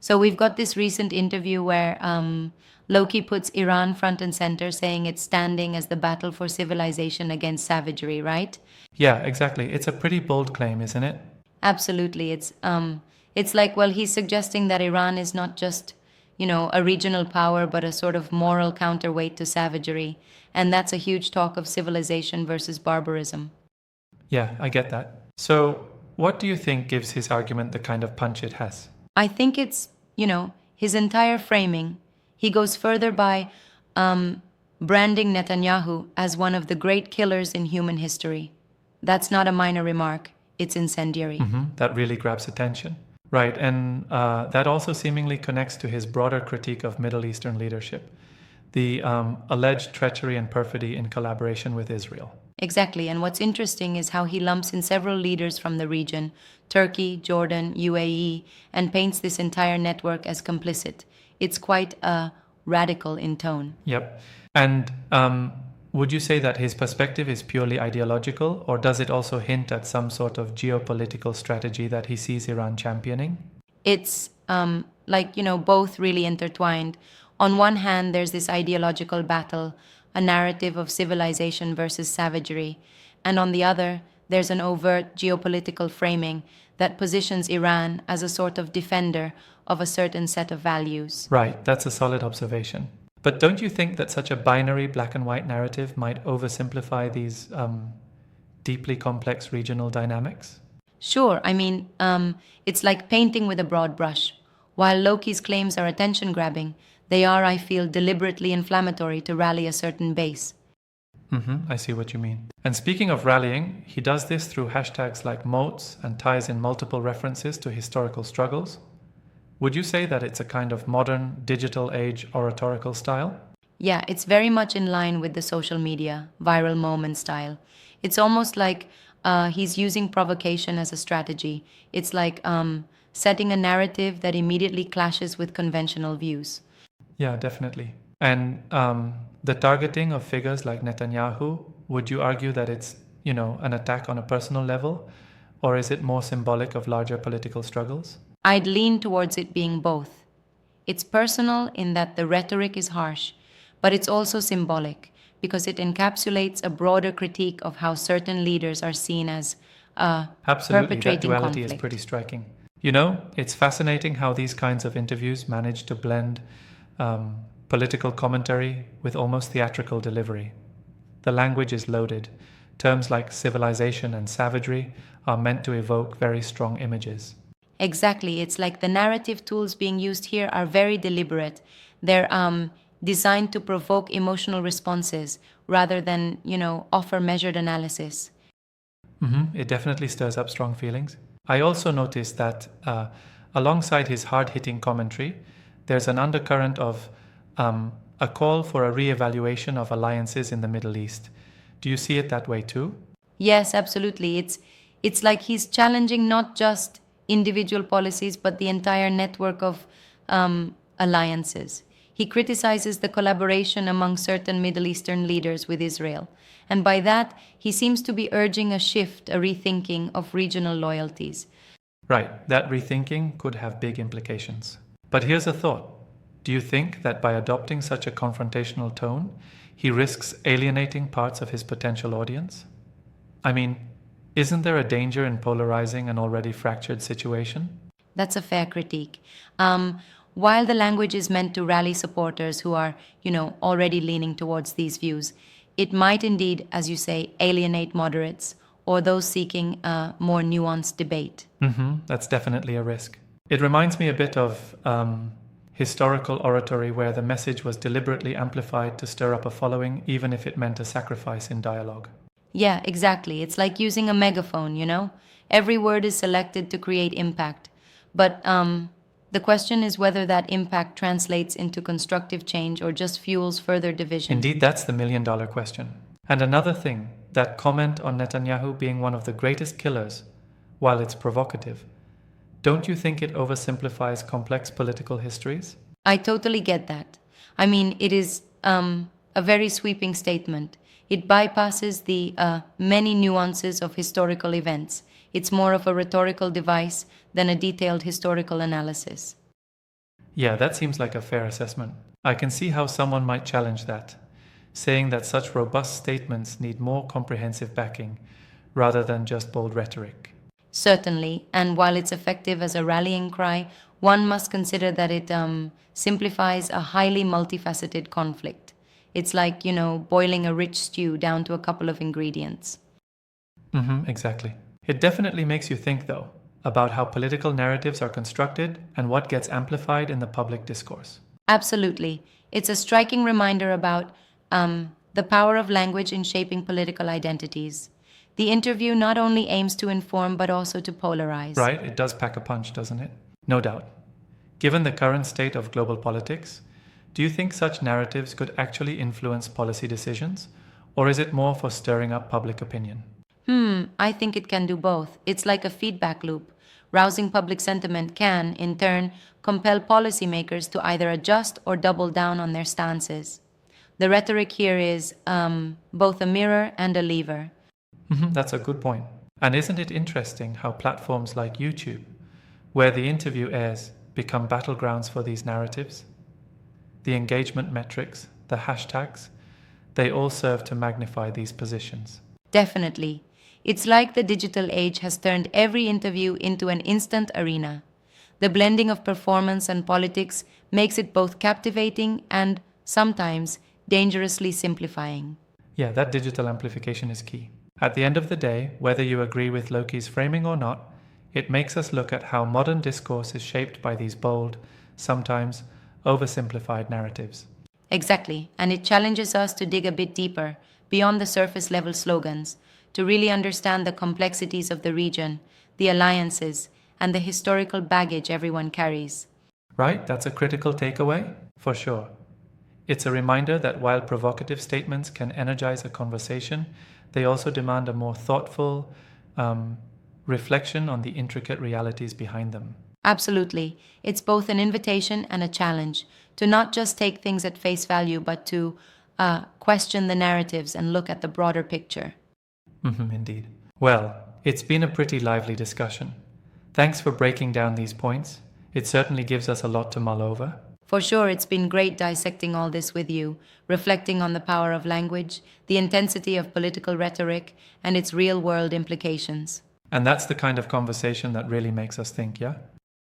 So we've got this recent interview where Lowkey puts Iran front and center, saying it's standing as the battle for civilization against savagery, right? Yeah, exactly. It's a pretty bold claim, isn't it? Absolutely. It's like, well, he's suggesting that Iran is not just, a regional power, but a sort of moral counterweight to savagery. And that's a huge talk of civilization versus barbarism. Yeah, I get that. So, what do you think gives his argument the kind of punch it has? I think it's, his entire framing. He goes further by branding Netanyahu as one of the great killers in human history. That's not a minor remark, it's incendiary. That really grabs attention. Right, and that also seemingly connects to his broader critique of Middle Eastern leadership, the alleged treachery and perfidy in collaboration with Israel. Exactly, and what's interesting is how he lumps in several leaders from the region, Turkey, Jordan, UAE, and paints this entire network as complicit. It's quite radical in tone. Yep. And would you say that his perspective is purely ideological, or does it also hint at some sort of geopolitical strategy that he sees Iran championing? It's both really intertwined. On one hand, there's this ideological battle, a narrative of civilization versus savagery, and on the other, there's an overt geopolitical framing that positions Iran as a sort of defender of a certain set of values. Right, that's a solid observation. But don't you think that such a binary black and white narrative might oversimplify these deeply complex regional dynamics? Sure, it's like painting with a broad brush. While Loki's claims are attention grabbing, they are, I feel, deliberately inflammatory to rally a certain base. I see what you mean. And speaking of rallying, he does this through hashtags like moats and ties in multiple references to historical struggles. Would you say that it's a kind of modern, digital age oratorical style? Yeah, it's very much in line with the social media, viral moment style. It's almost like he's using provocation as a strategy. It's like setting a narrative that immediately clashes with conventional views. Yeah, definitely. And the targeting of figures like Netanyahu, would you argue that it's, an attack on a personal level? Or is it more symbolic of larger political struggles? I'd lean towards it being both. It's personal in that the rhetoric is harsh, but it's also symbolic because it encapsulates a broader critique of how certain leaders are seen as Absolutely, that perpetrating duality conflict. is pretty striking. It's fascinating how these kinds of interviews manage to blend political commentary with almost theatrical delivery. The language is loaded. Terms like civilization and savagery are meant to evoke very strong images. Exactly. It's like the narrative tools being used here are very deliberate. They're designed to provoke emotional responses rather than, offer measured analysis. It definitely stirs up strong feelings. I also noticed that alongside his hard hitting commentary, there's an undercurrent of a call for a re-evaluation of alliances in the Middle East. Do you see it that way too? Yes, absolutely. It's like he's challenging not just individual policies but the entire network of alliances. He criticizes the collaboration among certain Middle Eastern leaders with Israel. And by that, he seems to be urging a shift, a rethinking of regional loyalties. Right, that rethinking could have big implications. But here's a thought. Do you think that by adopting such a confrontational tone, he risks alienating parts of his potential audience? I mean, isn't there a danger in polarizing an already fractured situation? That's a fair critique. While the language is meant to rally supporters who are, already leaning towards these views, it might indeed, as you say, alienate moderates or those seeking a more nuanced debate. That's definitely a risk. It reminds me a bit of historical oratory where the message was deliberately amplified to stir up a following, even if it meant a sacrifice in dialogue. Yeah, exactly. It's like using a megaphone, Every word is selected to create impact. But the question is whether that impact translates into constructive change or just fuels further division. Indeed, that's the million-dollar question. And another thing, that comment on Netanyahu being one of the greatest killers, while it's provocative, don't you think it oversimplifies complex political histories? I totally get that. It is a very sweeping statement. It bypasses the many nuances of historical events. It's more of a rhetorical device than a detailed historical analysis. Yeah, that seems like a fair assessment. I can see how someone might challenge that, saying that such robust statements need more comprehensive backing rather than just bold rhetoric. Certainly, and while it's effective as a rallying cry, one must consider that it simplifies a highly multifaceted conflict. It's like, boiling a rich stew down to a couple of ingredients. Exactly. It definitely makes you think, though, about how political narratives are constructed and what gets amplified in the public discourse. Absolutely. It's a striking reminder about the power of language in shaping political identities. The interview not only aims to inform but also to polarize. Right? It does pack a punch, doesn't it? No doubt. Given the current state of global politics, do you think such narratives could actually influence policy decisions, or is it more for stirring up public opinion? I think it can do both. It's like a feedback loop. Rousing public sentiment can, in turn, compel policymakers to either adjust or double down on their stances. The rhetoric here is both a mirror and a lever. That's a good point. And isn't it interesting how platforms like YouTube, where the interview airs, become battlegrounds for these narratives? The engagement metrics, the hashtags, they all serve to magnify these positions. Definitely. It's like the digital age has turned every interview into an instant arena. The blending of performance and politics makes it both captivating and, sometimes, dangerously simplifying. Yeah, that digital amplification is key. At the end of the day, whether you agree with Lowkey's framing or not, it makes us look at how modern discourse is shaped by these bold, sometimes oversimplified narratives. Exactly, and it challenges us to dig a bit deeper, beyond the surface level slogans, to really understand the complexities of the region, the alliances, and the historical baggage everyone carries. Right? That's a critical takeaway? For sure. It's a reminder that while provocative statements can energize a conversation, they also demand a more thoughtful reflection on the intricate realities behind them. Absolutely. It's both an invitation and a challenge to not just take things at face value, but to question the narratives and look at the broader picture. Indeed. Well, it's been a pretty lively discussion. Thanks for breaking down these points. It certainly gives us a lot to mull over. For sure, it's been great dissecting all this with you, reflecting on the power of language, the intensity of political rhetoric, and its real world implications. And that's the kind of conversation that really makes us think, yeah?